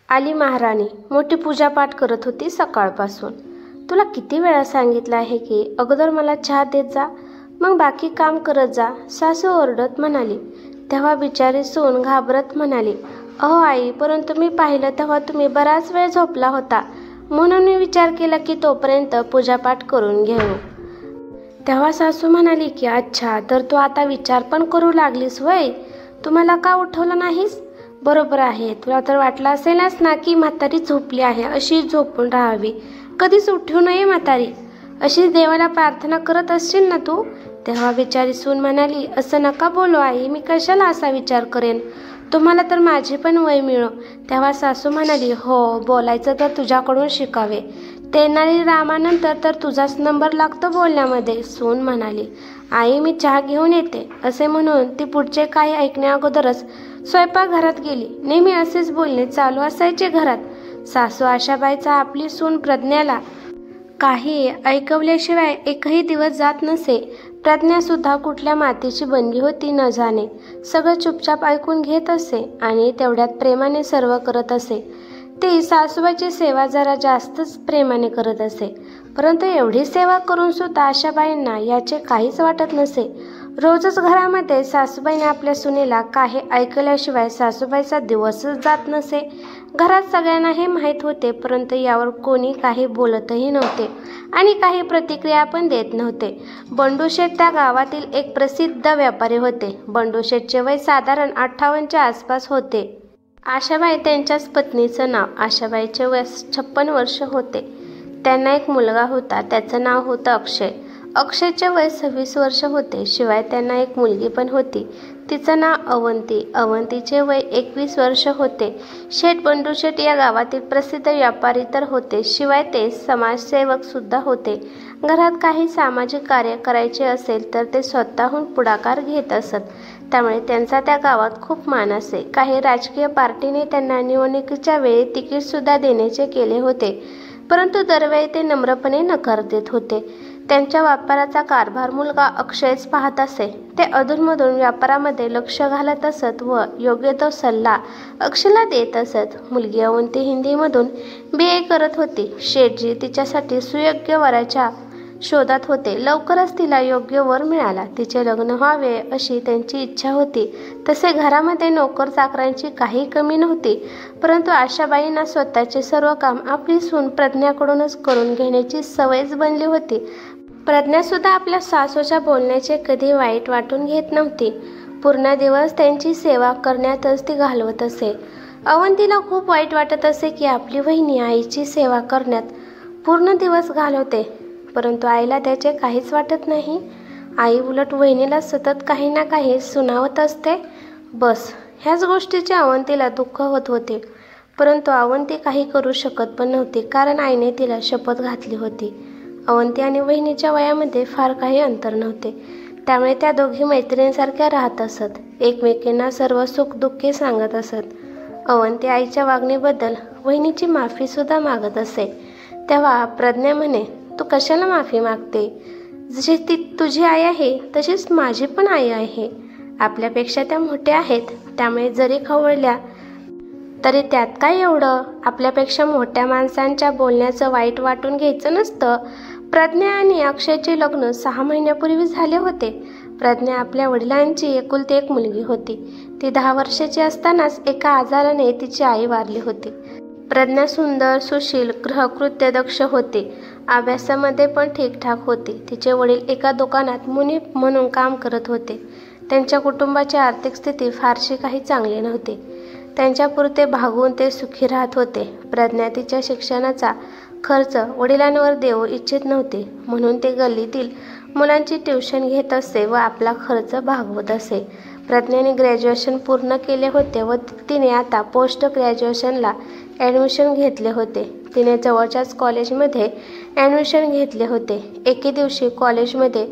आली महाराणी मोठी पूजापाठ करत होती सकाळपासून. तुला किती वेळा सांगितलं आहे की अगोदर मला चहा देत जा, मग बाकी काम करत जा, सासू ओरडत म्हणाली. तेव्हा बिचारी सून घाबरत म्हणाली, अहो आई, परंतु मी पाहिलं तेव्हा तुम्ही बराच वेळ झोपला होता, म्हणून मी विचार केला की तोपर्यंत पूजापाठ करून घेऊ. तेव्हा सासू म्हणाली की अच्छा, तर तू आता विचार पण करू लागलीस वय, तुम्हाला का उठवलं नाहीस? बरोबर आहे, तुला तर वाटलं असेलच ना की म्हातारी झोपली आहे, अशी झोपून राहावी, कधीच उठू नये म्हातारी, अशी देवाला प्रार्थना करत असशील ना तू. तेव्हा बिचारी सून म्हणाली, असं नका बोलू आई, मी कशाला असा विचार करेन, तुम्हाला तर माझे पण वय मिळो. तेव्हा सासू म्हणाली, हो, बोलायचं तर तुझ्याकडून शिकावे, तेनाली रामानंतर तर तुझाच नंबर लागतो बोलण्यामध्ये. सून म्हणाली, आई मी चहा घेऊन येते, असे म्हणून ती पुढचे काही ऐकण्या अगोदरच स्वयंपाकघरात गेली. नेहमी असेच बोलणे चालू असायचे घरात. सासू आशाबाईचा आपली सून प्रज्ञाला काही ऐकवल्याशिवाय एकही दिवस जात नसे. प्रज्ञा सुद्धा कुठल्या मातीची बनली होती न जाणे, सगळं चुपचाप ऐकून घेत असे आणि तेवढ्यात प्रेमाने सर्व करत असे. ती सासूबाईची सेवा जरा जास्तच प्रेमाने करत असे, परंतु एवढी सेवा करून सुद्धा आशाबाईंना याचे काहीच वाटत नसे. रोजच घरामध्ये सासूबाईने आपल्या सुनेला काही ऐकल्याशिवाय सासूबाईचा दिवसच जात नसे. घरात सगळ्यांना हे माहीत होते, परंतु यावर कोणी काही बोलतही नव्हते आणि काही प्रतिक्रिया पण देत नव्हते. बंडूशेठ त्या गावातील एक प्रसिद्ध व्यापारी होते. बंडूशेठचे वय साधारण 58च्या आसपास होते. आशाबाई त्यांच्याच पत्नीचं नाव. आशाबाईचे वय 56 वर्ष होते. त्यांना एक मुलगा होता, त्याचं नाव होतं अक्षय. अक्षयचे वय 26 वर्ष होते. शिवाय त्यांना एक मुलगी पण होती, तिचं नाव अवंती. अवंतीचे वय 21 वर्ष होते. शेठ बंडूशेठ या गावातील प्रसिद्ध व्यापारी तर होते, शिवाय ते समाजसेवक सुद्धा होते. घरात काही सामाजिक कार्य करायचे असेल तर ते स्वतःहून पुढाकार घेत असत, त्यामुळे त्यांचा त्या गावात खूप मान असे. काही राजकीय पार्टीने त्यांना निवडणुकीच्या वेळी तिकीटसुद्धा देण्याचे केले होते, परंतु दरवेळी ते नम्रपणे नकार देत होते. त्यांच्या व्यापाराचा कारभार मुलगा अक्षयच पाहत असे. ते अधूनमधून व्यापारामध्ये लक्ष घालत असत व योग्य तो सल्ला अक्षयला देत असत. मुलगी अवंती हिंदीमधून BA करत होती. शेठजी तिच्यासाठी सुयोग्य वराच्या शोधात होते. लवकरच तिला योग्य वर मिळाला. तिचे लग्न व्हावे अशी त्यांची इच्छा होती. तसे घरामध्ये नोकर चाकरांची काही कमी नव्हती, परंतु आशाबाईंना स्वतःचे सर्व काम आपली सून प्रज्ञाकडूनच करून घेण्याची सवयच बनली होती. प्रज्ञासुद्धा आपल्या सासूच्या बोलण्याचे कधी वाईट वाटून घेत नव्हती. पूर्ण दिवस त्यांची सेवा करण्यातच ती घालवत असे. अवंतीला खूप वाईट वाटत असे की आपली वहिनी आईची सेवा करण्यात पूर्ण दिवस घालवते, परंतु आईला त्याचे काहीच वाटत नाही. आई उलट वहिनीला सतत काही ना काही सुनावत असते. बस ह्याच गोष्टीचे अवंतीला दुःख होत होते, परंतु अवंती काही करू शकत पण नव्हती, कारण आईने तिला शपथ घातली होती. अवंती आणि वहिनीच्या वयामध्ये फार काही अंतर नव्हते, त्यामुळे त्या दोघी मैत्रिणींसारख्या राहत असत. एकमेकींना सर्व सुखदुःखे सांगत असत. अवंती आईच्या वागणीबद्दल वहिनीची माफीसुद्धा मागत असे. तेव्हा प्रज्ञा म्हणे, तू कशाला माफी मागते? जशी ती तुझी आई आहे तशीच माझी पण आई आहे. आपल्यापेक्षा त्या मोठ्या आहेत, त्यामुळे जरी खवळल्या तरी त्यात काय एवढं? आपल्यापेक्षा मोठ्या माणसांच्या बोलण्याचं वाईट वाटून घ्यायचं नसतं. प्रज्ञा आणि अक्षयचे लग्न 6 महिन्यापूर्वी झाले होते. प्रज्ञा आपल्या वडिलांची एकुलती एक मुलगी होती. ती 10 वर्षाची असतानाच एका आजाराने तिची आई वारली होती. प्रज्ञा सुंदर, सुशील, गृहकृत्यदक्ष होती. अभ्यासामध्ये पण ठीकठाक होती. तिचे वडील एका दुकानात मुनी म्हणून काम करत होते. त्यांच्या कुटुंबाची आर्थिक स्थिती फारशी काही चांगली नव्हती. त्यांच्यापुरते भागून ते सुखी राहत होते. प्रज्ञा तिच्या शिक्षणाचा खर्च वडिलांवर देऊ इच्छित नव्हती, म्हणून ते गल्लीतील मुलांची ट्युशन घेत असे व आपला खर्च भागवत असे. प्रज्ञाने ग्रॅज्युएशन पूर्ण केले होते व तिने आता पोस्ट ग्रॅज्युएशनला ॲडमिशन घेतले होते. तिने जवळच्याच कॉलेजमध्ये ॲडमिशन घेतले होते. एके दिवशी कॉलेजमध्ये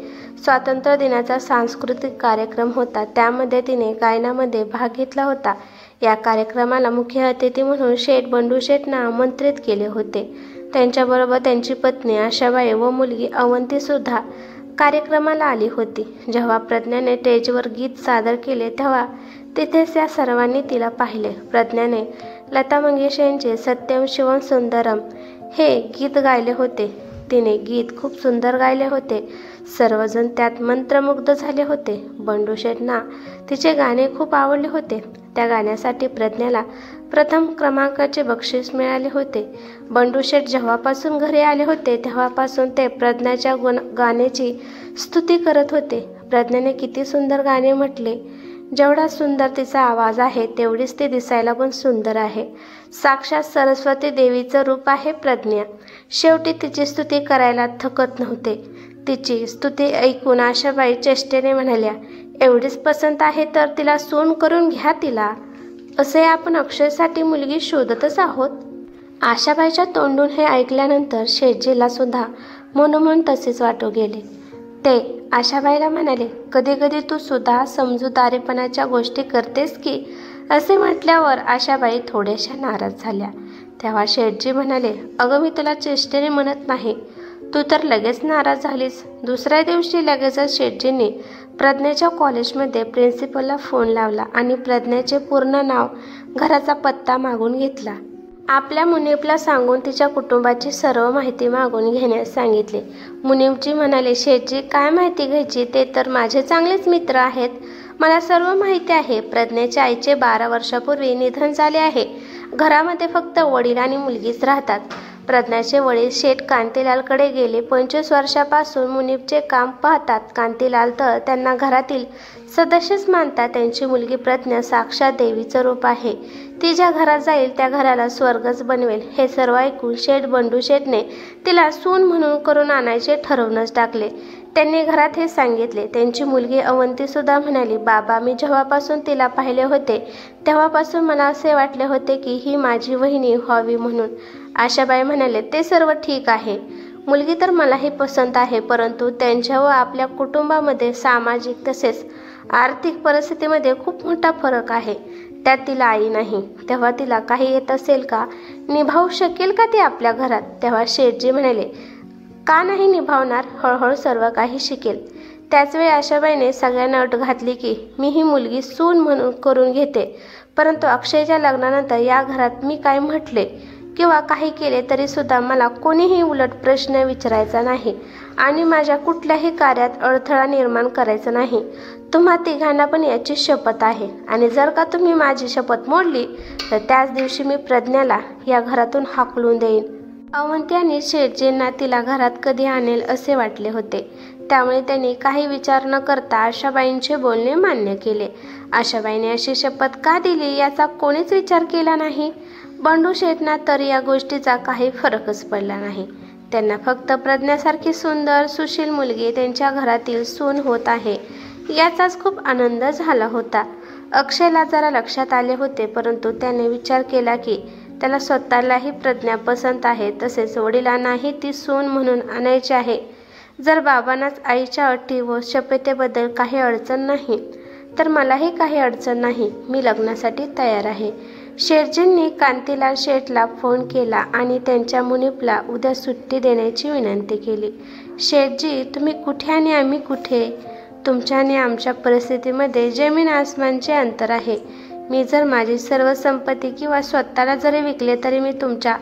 स्वातंत्र्य दिनाचा सांस्कृतिक कार्यक्रम होता. त्यामध्ये तिने गायनामध्ये भाग घेतला होता. या कार्यक्रमाला मुख्य अतिथी म्हणून शेठ बंडूशेठना आमंत्रित केले होते. त्यांच्याबरोबर त्यांची पत्नी आशाबाई व मुलगी अवंतीसुद्धा कार्यक्रमाला आली होती. जेव्हा प्रज्ञाने स्टेजवर गीत सादर केले तेव्हा तिथेच या सर्वांनी तिला पाहिले. प्रज्ञाने लता मंगेशकर यांचे सत्यम शिवम सुंदरम हे गीत गायले होते. तिने गीत खूप सुंदर गायले होते. सर्वजण त्यात मंत्रमुग्ध झाले होते. बंडू शेठना तिचे गाणे खूप आवडले होते. त्या गाण्यासाठी प्रज्ञाला प्रथम क्रमांकाचे बक्षीस मिळाले होते. बंडू शेठ जेव्हापासून घरी आले होते तेव्हापासून ते प्रज्ञाच्या गाण्याची स्तुती करत होते. प्रज्ञाने किती सुंदर गाणे म्हटले. जेवढा सुंदर तिचा आवाज आहे तेवढीच ती दिसायला पण सुंदर आहे. साक्षात सरस्वती देवीचं रूप आहे प्रज्ञा. शेवटी तिची स्तुती करायला थकत नव्हते. तिची स्तुती ऐकून आशाबाई चेष्टेने म्हणाल्या, एवढीच पसंत आहे तर तिला सून करून घ्या तिला. असे आपण अक्षयसाठी मुलगी शोधतच आहोत. आशाबाईच्या तोंडून हे ऐकल्यानंतर शेठजीला सुद्धा मनोमन तसेच वाटू गेले. ते आशाबाईला म्हणाले, कधी कधी तू सुद्धा समजूतदारीपणाच्या गोष्टी करतेस की? असे म्हटल्यावर आशाबाई थोड्याशा नाराज झाल्या. तेव्हा शेठजी म्हणाले, अगं मी तुला चेष्टेने म्हणत नाही. तू तर लगेच नाराज झालीस. दुसऱ्या दिवशी लगेचच शेठजींनी प्रज्ञाच्या कॉलेजमध्ये प्रिन्सिपलला फोन लावला आणि प्रज्ञाचे पूर्ण नाव, घराचा पत्ता मागून घेतला. आपल्या मुनीपला सांगून तिच्या कुटुंबाची सर्व माहिती मागून घेण्यास सांगितले. मुनीपजी म्हणाले, शेठजी काय माहिती घ्यायची, ते तर माझे चांगलेच मित्र आहेत. मला सर्व माहिती आहे. प्रज्ञाच्या आईचे 12 वर्षापूर्वी निधन झाले आहे. घरामध्ये फक्त वडील आणि मुलगीच राहतात. प्रज्ञाचे वडील शेठ कांतीलालकडे गेले 25 वर्षापासून मुनीपचे काम पाहतात. कांतीलाल तर त्यांना घरातील सदस्यच मानतात. त्यांची मुलगी प्रज्ञा साक्षात देवीचं रूप आहे. ती ज्या घरात जाईल त्या घराला स्वर्गच बनवेल. हे सर्व ऐकून शेठ बंडू शेठने तिला सून म्हणून करून आणायचे ठरवूनच टाकले. त्यांनी घरात हे सांगितले. त्यांची मुलगी अवंती सुद्धा म्हणाली, बाबा मी जेव्हापासून तिला पाहिले होते तेव्हापासून मला असे वाटले होते की ही माझी वहिनी व्हावी म्हणून. आशाबाई म्हणाले, ते सर्व ठीक आहे. मुलगी तर मलाही पसंत आहे, परंतु त्यांच्या व आपल्या कुटुंबामध्ये सामाजिक तसेच आर्थिक परिस्थितीमध्ये खूप मोठा फरक आहे. त्यात तिला आई नाही. तेव्हा तिला काही येत असेल का? निभावू शकेल का ती आपल्या घरात? तेव्हा शेठजी म्हणाले, का नाही निभावणार? हळूहळू सर्व काही शिकेल. त्याचवेळी आशाबाईने सगळ्यांना अट घातली की मी ही मुलगी सून म्हणून करून घेते, परंतु अक्षयच्या लग्नानंतर या घरात मी काय म्हटले किंवा काही केले तरी सुद्धा मला कोणीही उलट प्रश्न विचारायचा नाही आणि माझ्या कुठल्याही कार्यात अडथळा निर्माण करायचा नाही. तुम्हा तिघांना पण याची शपथ आहे आणि जर का तुम्ही माझी शपथ मोडली तर त्याच दिवशी मी प्रज्ञाला या घरातून हाकलून देईन. अवंती आणि शेठजींना तिला घरात कधी आणेल असे वाटले होते. त्यामुळे त्यांनी काही विचार न करता आशाबाईंचे बोलणे मान्य केले. आशाबाईने अशी शपथ का दिली याचा कोणीच विचार केला नाही. बंडू शेठना तर या गोष्टीचा काही फरकच पडला नाही. त्यांना फक्त प्रज्ञासारखी सुंदर सुशील मुलगी त्यांच्या घरातील सून होत आहे याचाच खूप आनंद झाला होता. अक्षयला जरा लक्षात आले होते, परंतु त्याने विचार केला की त्याला स्वतःलाही प्रज्ञा पसंत आहे, तसेच वडिलांनाही ती सून म्हणून आणायची आहे. जर बाबांनाच आईच्या अटी व शपथेबद्दल काही अडचण नाही तर मलाही काही अडचण नाही. मी लग्नासाठी तयार आहे. शेठजींनी कांतीलाल शेठला फोन केला आणि त्यांच्या मुनीपला उद्या सुट्टी देण्याची विनंती केली. शेठजी, तुम्ही कुठे आणि आम्ही कुठे? तुमच्या आणि आमच्या परिस्थितीमध्ये जमीन आसमानचे अंतर आहे. मी जर माझी सर्व संपत्ती किंवा स्वतःला जरी विकले तरी मी तुमच्या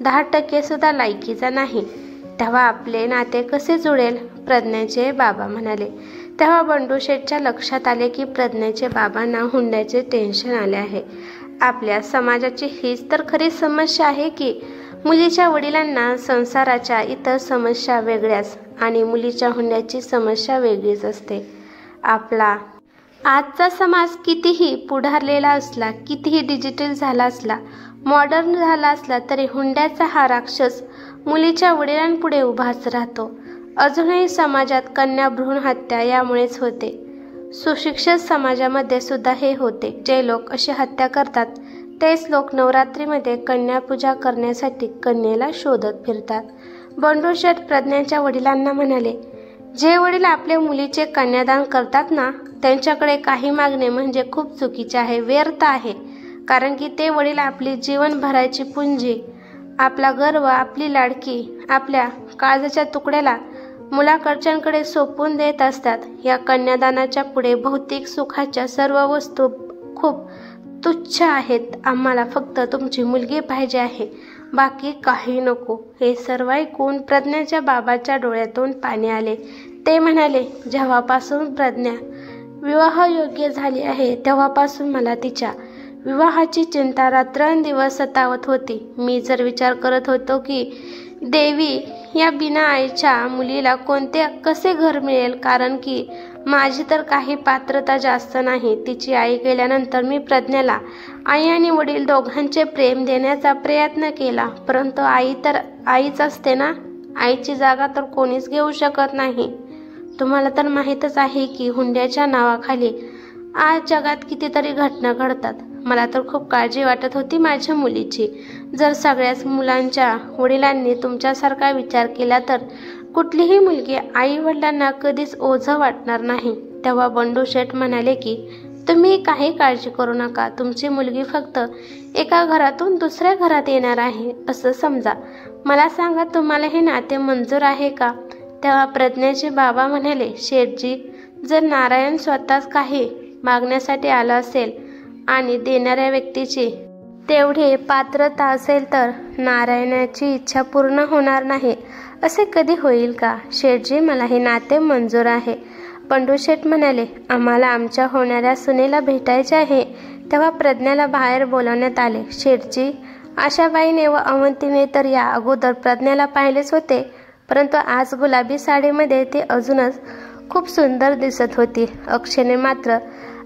10% सुद्धा लायकीचा नाही. तेव्हा आपले नाते कसे जुळेल? प्रज्ञाचे बाबा म्हणाले. तेव्हा बंडू शेठच्या लक्षात आले की प्रज्ञाचे बाबांना हुंड्याचे टेन्शन आले आहे. आपल्या समाजाची हीच तर खरी समस्या आहे की मुलीच्या वडिलांना संसाराच्या इतर समस्या वेगळ्याच आणि मुलीच्या हुंड्याची समस्या वेगळीच असते. आपला आजचा समाज कितीही पुढारलेला असला, कितीही डिजिटल झाला असला, मॉडर्न झाला असला तरी हुंड्याचा हा राक्षस मुलीच्या वडिलांपुढे उभाच राहतो. अजूनही समाजात कन्या भ्रूण हत्या यामुळेच होते. सुशिक्षित समाजामध्ये सुद्धा हे होते. जे लोक अशी हत्या करतात तेच लोक नवरात्रीमध्ये कन्यापूजा करण्यासाठी कन्येला शोधत फिरतात. बंडू शेठ प्रज्ञाच्या वडिलांना म्हणाले, जे वडील आपल्या मुलीचे कन्यादान करतात ना त्यांच्याकडे काही मागणे म्हणजे खूप चुकीचे आहे, व्यर्थ आहे. कारण की ते वडील आपली जीवनभराची पुंजी, आपला गर्व, आपली लाडकी, आपल्या काळजाच्या तुकड्याला मुलाकडच्यांकडे सोपवून देत असतात. या कन्यादानाच्या पुढे भौतिक सुखाच्या सर्व वस्तू खूप तुच्छ आहेत. आम्हाला फक्त तुमची मुलगी पाहिजे आहे, बाकी काही नको. हे सर्व ऐकून प्रज्ञाच्या बाबाच्या डोळ्यातून पाणी आले. ते म्हणाले, जेव्हापासून प्रज्ञा विवाहयोग्य झाली आहे तेव्हापासून मला तिच्या विवाहाची चिंता रात्रंदिवस सतावत होती. मी जर विचार करत होतो की देवी या बिना आईच्या मुलीला कसे घर मिळेल, कारण की माझी तर काही पात्रता जास्त नाही. तिची आई गेल्यानंतर मी प्रज्ञाला आई आणि वडील दोघांचे प्रेम देण्याचा प्रयत्न केला, परंतु आई तर आईच असते ना. आईची जागा तर कोणीच घेऊ शकत नाही. तुम्हाला तर माहीतच आहे की हुंड्याच्या नावाखाली आज जगात कितीतरी घटना घडतात. मला तर खूप काळजी वाटत होती माझ्या मुलीची. जर सगळ्याच मुलांच्या वडिलांनी तुमच्यासारखा विचार केला तर कुठलीही मुलगी आई वडिलांना कधीच ओझं वाटणार नाही. तेव्हा बंडू शेठ म्हणाले की तुम्ही काही काळजी करू नका. तुमची मुलगी फक्त एका घरातून दुसऱ्या घरात येणार आहे असं समजा. मला सांगा, तुम्हाला हे नाते मंजूर आहे का? तेव्हा प्रज्ञाचे बाबा म्हणाले, शेठजी, जर नारायण स्वतःच काही मागण्यासाठी आला असेल आणि देणाऱ्या व्यक्तीची तेवढी पात्रता असेल तर नारायणाची इच्छा पूर्ण होणार नाही असे कधी होईल का? शेठजी, मला हे नाते मंजूर आहे. बंडू शेठ म्हणाले, आम्हाला आमच्या होणाऱ्या सुनेला भेटायचे आहे. तेव्हा प्रज्ञाला बाहेर बोलावण्यात आले. शेठजी, आशाबाईने व अवंतीने तर या अगोदर प्रज्ञाला पाहिलेच होते, परंतु आज गुलाबी साडीमध्ये ती अजूनच खूप सुंदर दिसत होती. अक्षयने मात्र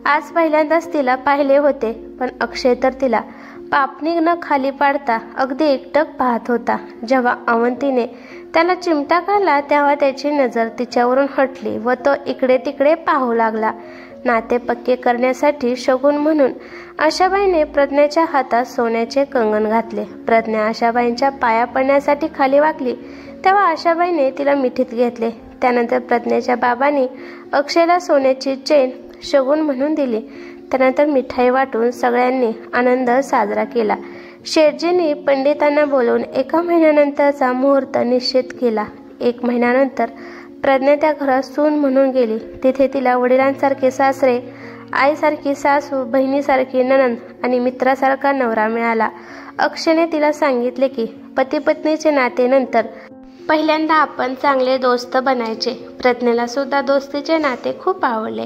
आज पहिल्यांदाच तिला पाहिले होते, पण अक्षय तर तिला पापणी न खाली पाडता अगदी एकटक पाहत होता. जेव्हा अवंतीने त्याला चिमटा काढला तेव्हा त्याची नजर तिच्यावरून हटली व तो इकडे तिकडे पाहू लागला. नाते पक्के करण्यासाठी शगुन म्हणून आशाबाईने प्रज्ञाच्या हातात सोन्याचे कंगन घातले. प्रज्ञा आशाबाईंच्या पाया पडण्यासाठी खाली वाकली तेव्हा आशाबाईने तिला मिठीत घेतले. त्यानंतर प्रज्ञाच्या बाबांनी अक्षयला सोन्याची चेन शगुन म्हणून दिली. त्यानंतर मिठाई वाटून सगळ्यांनी आनंद साजरा केला. शेठजींनी पंडितांना बोलवून 1 महिन्यानंतरचा मुहूर्त निश्चित केला. 1 महिन्यानंतर प्रज्ञा त्या घरात सून म्हणून गेली. तिथे तिला वडिलांसारखे सासरे, आईसारखी सासू, बहिणीसारखी नणंद आणि मित्रासारखा नवरा मिळाला. अक्षयने तिला सांगितले की पती पत्नीचे नाते नंतर पहिल्यांदा आपण चांगले दोस्त बनायचे. प्रज्ञेला सुद्धा दोस्तीचे नाते खूप आवडले,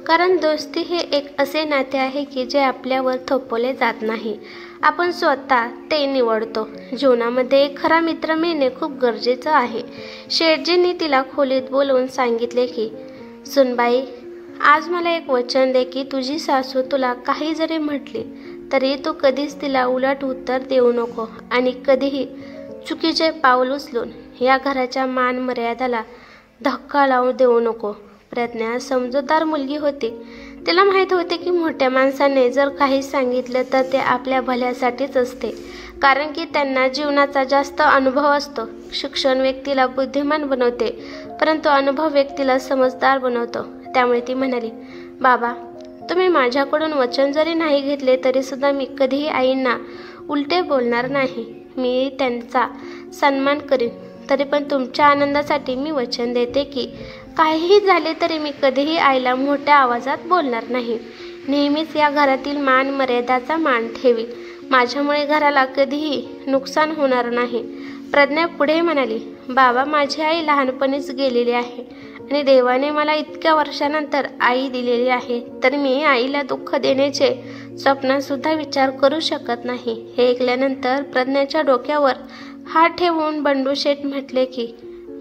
कारण दोस्ती हे एक असे नाते आहे की जे आपल्यावर थोपवले जात नाही. आपण स्वतः ते निवडतो. जीवनामध्ये एक खरा मित्र मिळणे खूप गरजेचं आहे. शेठजींनी तिला खोलीत बोलवून सांगितले की सुनबाई, आज मला एक वचन दे की तुझी सासू तुला काही जरी म्हटली तरी तू कधीच तिला उलट उत्तर देऊ नको आणि कधीही चुकीचे पाऊल उचलून या घराच्या मान मर्यादाला धक्का लावून देऊ नको. प्रज्ञा समजूतदार मुलगी होती. तिला माहीत होते की मोठ्या माणसाने जर काही सांगितलं तर ते आपल्या भल्यासाठीच असते, कारण की त्यांना जीवनाचा जास्त अनुभव असतो. शिक्षण व्यक्तीला बुद्धिमान बनवते, परंतु अनुभव व्यक्तीला समजदार बनवतो. त्यामुळे ती म्हणाली, बाबा, तुम्ही माझ्याकडून वचन जरी नाही घेतले तरी सुद्धा मी कधीही आईंना उलटे बोलणार नाही. मी त्यांचा सन्मान करीन. तरी पण तुमच्या आनंदासाठी मी वचन देते की काहीही झाले तरी मी कधीही आईला मोठ्या आवाजात बोलणार नाही. नेहमीच या घरातील मान मर्यादाचा मान ठेवी. माझ्यामुळे घराला कधीही नुकसान होणार नाही. प्रज्ञा पुढे म्हणाली, बाबा, माझी आई लहानपणीच गेलेली आहे आणि देवाने मला इतक्या वर्षानंतर आई दिलेली आहे, तर मी आईला दुःख देण्याचे स्वप्नातसुद्धा विचार करू शकत नाही. हे ऐकल्यानंतर प्रज्ञाच्या डोक्यावर हात ठेवून बंडू शेठ म्हटले की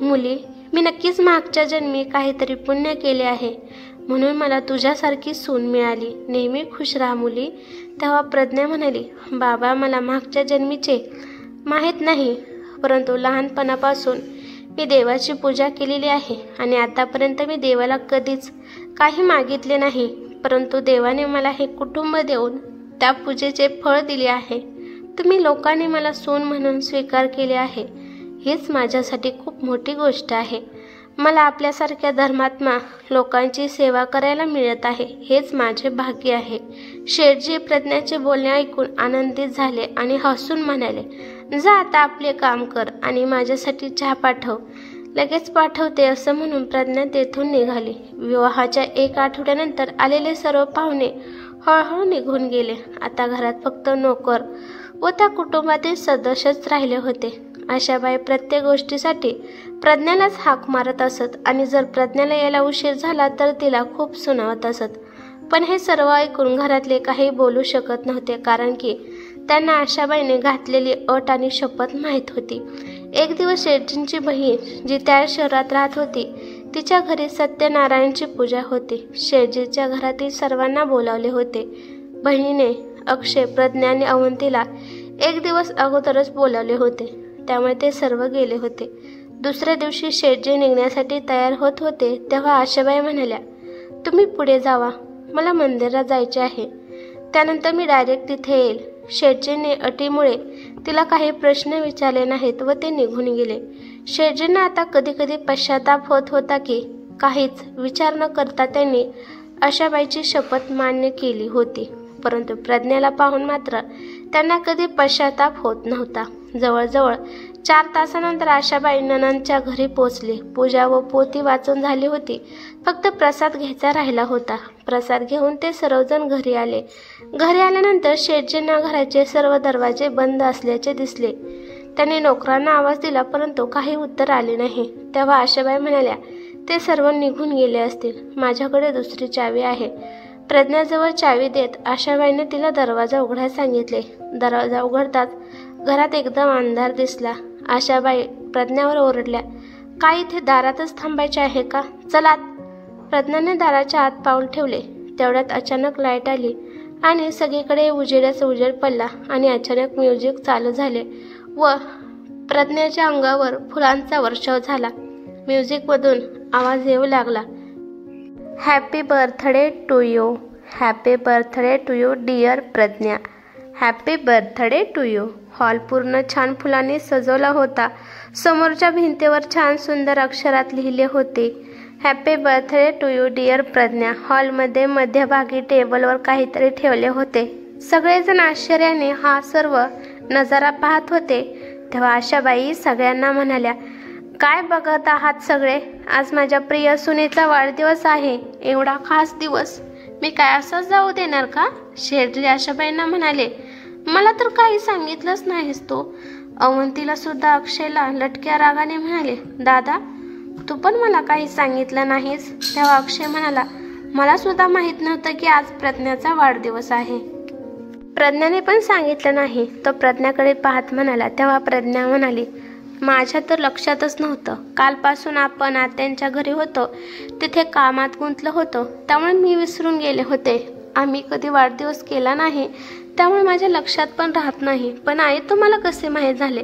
मुली, मी नक्कीच मागच्या जन्मी काहीतरी पुण्य केले आहे, म्हणून मला तुझ्यासारखी सून मिळाली. नेहमी खुश राहा मुली. तेव्हा प्रज्ञा म्हणाली, बाबा, मला मागच्या जन्मीचे माहीत नाही, परंतु लहानपणापासून मी देवाची पूजा केलेली आहे आणि आतापर्यंत मी देवाला कधीच काही मागितले नाही, परंतु देवाने मला हे कुटुंब देऊन त्या पूजेचे फळ दिले आहे. तुम्ही लोकांनी मला सून म्हणून स्वीकार केले आहे, हीच माझ्यासाठी खूप मोठी गोष्ट आहे. मला आपल्यासारख्या धर्मात्मा लोकांची सेवा करायला मिळत आहे, हेच माझे भाग्य आहे. शेठजी प्रज्ञाचे बोलणे ऐकून आनंदित झाले आणि हसून म्हणाले, जा आता आपले काम कर आणि माझ्यासाठी चहा पाठव. लगेच पाठवते असं म्हणून प्रज्ञा तेथून निघाली. विवाहाच्या 1 आठवड्यानंतर आलेले सर्व पाहुणे हळूहळू निघून गेले. आता घरात फक्त नोकर व त्या कुटुंबातील सदस्यच राहिले होते. आशाबाई प्रत्येक गोष्टीसाठी प्रज्ञालाच हाक मारत असत आणि जर प्रज्ञाला यायला उशीर झाला तर तिला खूप सुनावत असत. पण हे सर्व ऐकून घरातले काही बोलू शकत नव्हते, कारण की त्यांना आशाबाईने घातलेली अट आणि शपथ माहीत होती. एक दिवस शेठजींची बहीण जी त्या शहरात राहत होती तिच्या घरी सत्यनारायणची पूजा होती. शेठजीच्या घरातील सर्वांना बोलावले होते. बहिणीने अक्षय, प्रज्ञा आणि अवंतीला एक दिवस अगोदरच बोलावले होते, त्यामुळे ते सर्व गेले होते. दुसऱ्या दिवशी शेठजी निघण्यासाठी तयार होत होते तेव्हा आशाबाई म्हणाल्या, तुम्ही पुढे जावा, मला मंदिरात जायचे आहे, त्यानंतर मी डायरेक्ट तिथे येईल. शेठजींनी अटीमुळे तिला काही प्रश्न विचारले नाहीत व ते निघून गेले. शेठजींना आता कधी कधी पश्चाताप होत होता की काहीच विचार न करता त्यांनी आशाबाईची शपथ मान्य केली होती. परंतु प्रज्ञाला पाहून मात्र त्यांना कधी पश्चाताप होत नव्हता. जवळजवळ 4 तासानंतर आशाबाई नणंदच्या घरी पोचली. पूजा व पोथी वाचून झाली होती, फक्त प्रसाद घ्यायचा राहिला होता. प्रसाद घेऊन ते सर्वजण घरी आले. घरी आल्यानंतर शेठजींना घराचे सर्व दरवाजे बंद असल्याचे दिसले. त्यांनी नोकरांना आवाज दिला, परंतु काही उत्तर आले नाही. तेव्हा आशाबाई म्हणाल्या, ते सर्व निघून गेले असतील, माझ्याकडे दुसरी चावी आहे. प्रज्ञाजवळ चावी देत आशाबाईने तिला दरवाजा उघडायला सांगितले. दरवाजा उघडताच घरात एकदम अंधार दिसला. आशाबाई प्रज्ञावर ओरडल्या, काय इथे दारातच थांबायचे आहे का? चला. प्रज्ञाने दाराच्या आत पाऊल ठेवले. तेवढ्यात अचानक लाईट आली आणि सगळीकडे उजेडाचा उजेड पडला आणि अचानक म्युझिक चालू झाले व प्रज्ञाच्या अंगावर फुलांचा वर्षाव झाला. म्युझिकमधून आवाज येऊ लागला, happy birthday to you, happy birthday to you dear Pragya, happy birthday to you. Hall पूर्ण छान फुलांनी सजवला होता. समोरच्या भिंतीवर छान सुंदर अक्षरात लिहिले होते, happy birthday to you dear Pragya. हॉलमध्ये मध्यभागी टेबलवर काहीतरी ठेवले होते. सगळेजण आश्चर्याने हा सर्व नजारा पाहत होते. तेव्हा आशाबाई सगळ्यांना म्हणाल्या, काय बघत आहात सगळे? आज माझ्या प्रिय सुनेचा वाढदिवस आहे. एवढा खास दिवस मी काय असंच जाऊ देणार का? शेठजी आशाबाईंना म्हणाले, मला तर काही सांगितलंच नाहीस तू. अवंतीला सुद्धा अक्षयला लटक्या रागाने म्हणाले, दादा तू पण मला काही सांगितलं नाहीस. तेव्हा अक्षय म्हणाला, मला सुद्धा माहित नव्हतं की आज प्रज्ञाचा वाढदिवस आहे. प्रज्ञाने पण सांगितलं नाही. तो प्रज्ञाकडे पाहत म्हणाला. तेव्हा प्रज्ञा म्हणाली, माझ्या तर लक्षातच नव्हतं. कालपासून आपण आत्यांच्या घरी होतो, तिथे कामात गुंतलो होतो, त्यामुळे मी विसरून गेले होते. आम्ही कधी वाढदिवस केला नाही, त्यामुळे माझ्या लक्षात पण राहत नाही. पण आई तुम्हाला कसे माहीत झाले?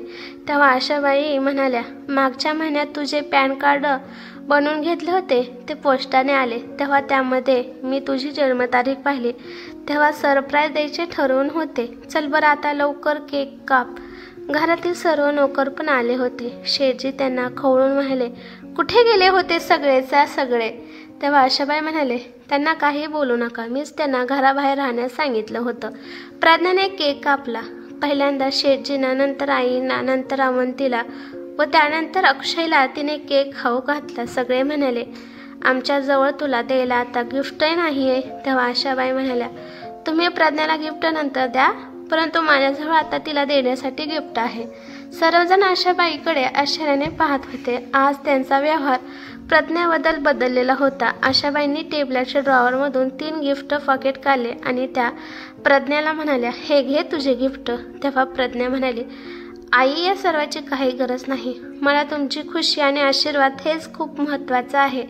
तेव्हा आशाबाई म्हणाल्या, मागच्या महिन्यात तुझे पॅन कार्ड बनवून घेतले होते, ते पोस्टाने आले. तेव्हा त्यामध्ये मी तुझी जन्मतारीख पाहिली. तेव्हा सरप्राईज द्यायचे ठरवून होते. चल बरं आता लवकर केक काप. घरातील सर्व नोकर पण आले होते. शेठजी त्यांना खवळून म्हणाले, कुठे गेले होते सगळेच्या सगळे? तेव्हा आशाबाई म्हणाले, त्यांना काही बोलू नका, मीच त्यांना घराबाहेर राहण्यास सांगितलं होतं. प्रज्ञाने केक कापला. पहिल्यांदा शेठजींना, नंतर आईंना, नंतर अवंतीला व त्यानंतर अक्षयला तिने केक खाऊ घातला. सगळे म्हणाले, आमच्याजवळ तुला द्यायला आता गिफ्टही नाही आहे. तेव्हा आशाबाई म्हणाल्या, तुम्ही प्रज्ञाला गिफ्ट नंतर द्या, परंतु माझ्याजवळ आता तिला देण्यासाठी गिफ्ट आहे. सर्वजण आशाबाईकडे आश्चर्याने पाहत होते. आज त्यांचा व्यवहार प्रज्ञाबद्दल बदललेला होता. आशाबाईंनी टेबलाच्या ड्रॉवरमधून 3 गिफ्ट पॉकेट काढले आणि त्या प्रज्ञाला म्हणाल्या, हे घे तुझे गिफ्ट. तेव्हा प्रज्ञा म्हणाली, आई या सर्वाची काही गरज नाही. मला तुमची खुशी आणि आशीर्वाद हेच खूप महत्त्वाचं आहे.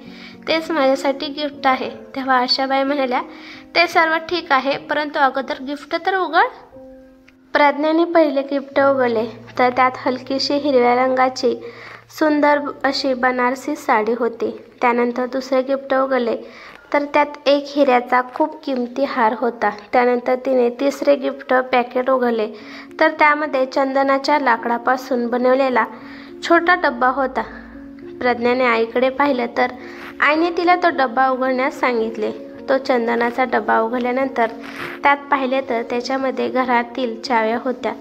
तेच माझ्यासाठी गिफ्ट आहे. तेव्हा आशाबाई म्हणाल्या, ते सर्व ठीक आहे, परंतु अगोदर गिफ्ट तर उघड. प्रज्ञाने पहिले गिफ्ट उघडले तर त्यात हलकीशी हिरव्या रंगाची सुंदर अशी बनारसी साडी होती. त्यानंतर दुसरे गिफ्ट उघडले तर त्यात एक हिऱ्याचा खूप किमती हार होता. त्यानंतर तिने तिसरे गिफ्ट पॅकेट उघडले तर त्यामध्ये चंदनाच्या लाकडापासून बनवलेला छोटा डब्बा होता. प्रज्ञाने आईकडे पाहिलं तर आईने तिला तो डब्बा उघडण्यास सांगितले. तो चंदनाचा डब्बा उघडल्यानंतर त्यात पाहिले तर त्याच्यामध्ये घरातील चाव्या होत्या.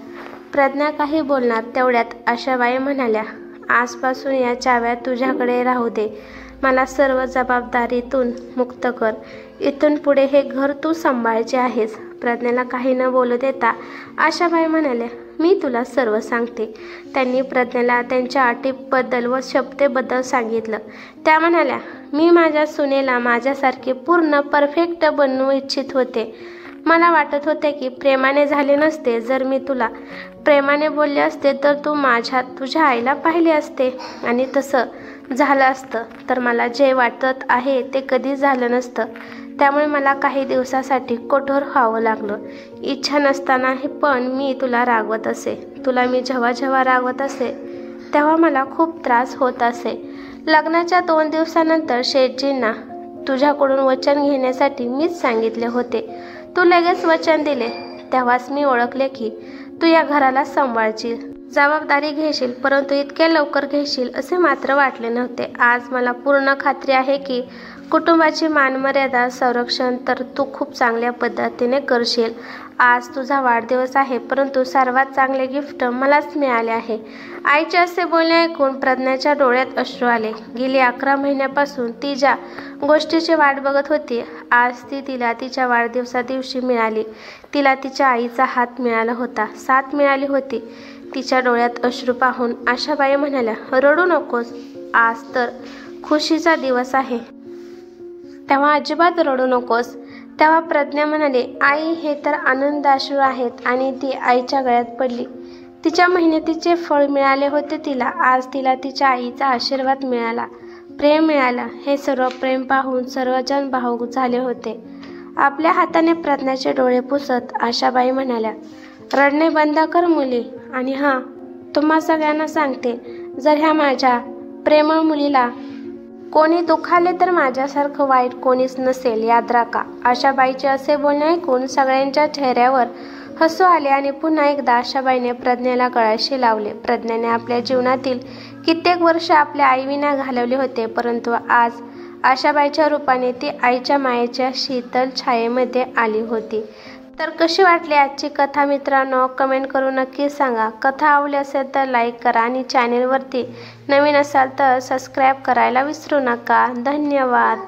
प्रज्ञा काही बोलणार तेवढ्यात आशाबाई म्हणाल्या, आजपासून या चाव्या तुझ्याकडे राहू दे. मला सर्व जबाबदारीतून मुक्त कर. इथून पुढे हे घर तू सांभाळायचे आहेस. प्रज्ञाला काही न बोलू देता आशाबाई म्हणाल्या, मी तुला सर्व सांगते. त्यांनी प्रज्ञाला त्यांच्या अटीबद्दल व शपथेबद्दल सांगितलं. त्या म्हणाल्या, मी माझ्या सुनेला माझ्यासारखे पूर्ण परफेक्ट बनवू इच्छित होते. मला वाटत होते की प्रेमाने झाले नसते. जर मी तुला प्रेमाने बोलले असते तर तू तुझ्या आईला पाहिले असते आणि तसं झालं असतं तर मला जे वाटत आहे ते कधीच झालं नसतं. त्यामुळे मला काही दिवसासाठी कठोर व्हावं लागलं. इच्छा नसतानाही पण मी तुला रागवत असे. तुला मी जेव्हा जेव्हा रागवत असे तेव्हा मला खूप त्रास होत असे. लग्नाच्या 2 दिवसानंतर शेठजींना तुझ्याकडून वचन घेण्यासाठी मीच सांगितले होते. तू लगेच वचन दिले. तेव्हाच मी ओळखले की तू या घराला सांभाळशील, जबाबदारी घेशील, परंतु इतक्या लवकर घेशील असे मात्र वाटले नव्हते. आज मला पूर्ण खात्री आहे की कुटुंबाची मानमर्यादा संरक्षण तर तू खूप चांगल्या पद्धतीने करशील. आज तुझा वाढदिवस आहे, परंतु सर्वात चांगले गिफ्ट मलाच मिळाले आहे. आईचे असे बोलणे ऐकून प्रज्ञाच्या डोळ्यात अश्रू आले. गेली 11 महिन्यापासून ती ज्या गोष्टीची वाट बघत होती, आज ती तिला तिच्या वाढदिवसा दिवशी मिळाली. तिला तिच्या आईचा हात मिळाला होता, साथ मिळाली होती. तिच्या डोळ्यात अश्रू पाहून आशाबाई म्हणाल्या, रडू नकोस, आज तर खुशीचा दिवस आहे, तेव्हा अजिबात रडू नकोस. तेव्हा प्रज्ञा म्हणाली, आई हे तर आनंदाश्रू आहेत. आणि ती आईच्या गळ्यात पडली. तिच्या मेहनतीचे फळ मिळाले होते तिला. आज तिला तिच्या आईचा आशीर्वाद मिळाला, प्रेम मिळाला. हे सर्व प्रेम पाहून सर्वजण भावुक झाले होते. आपल्या हाताने प्रज्ञाचे डोळे पुसत आशाबाई म्हणाल्या, रडणे बंद कर मुली. आणि हां, तुम्हा सगळ्यांना सांगते, जर ह्या माझ्या प्रेमळ मुलीला कोणी दुखावले तर माझ्यासारखं वाईट कोणीच नसेल, याद राखा. आशाबाईचे असे बोलणे ऐकून सगळ्यांच्या चेहऱ्यावर हसू आले आणि पुन्हा एकदा आशाबाईने प्रज्ञाला गळ्याशी लावले. प्रज्ञाने आपल्या जीवनातील कित्येक वर्ष आपल्या आईविना घालवले होते, परंतु आज आशाबाईच्या रूपाने ती आईच्या मायेच्या शीतल छायेमध्ये आली होती. तर कशी वाटली आजची कथा मित्रांनो, कमेंट करून नक्की सांगा. कथा आवडली असेल तर लाईक करा आणि चॅनेलवरती नवीन असाल तर सबस्क्राईब करायला विसरू नका. धन्यवाद.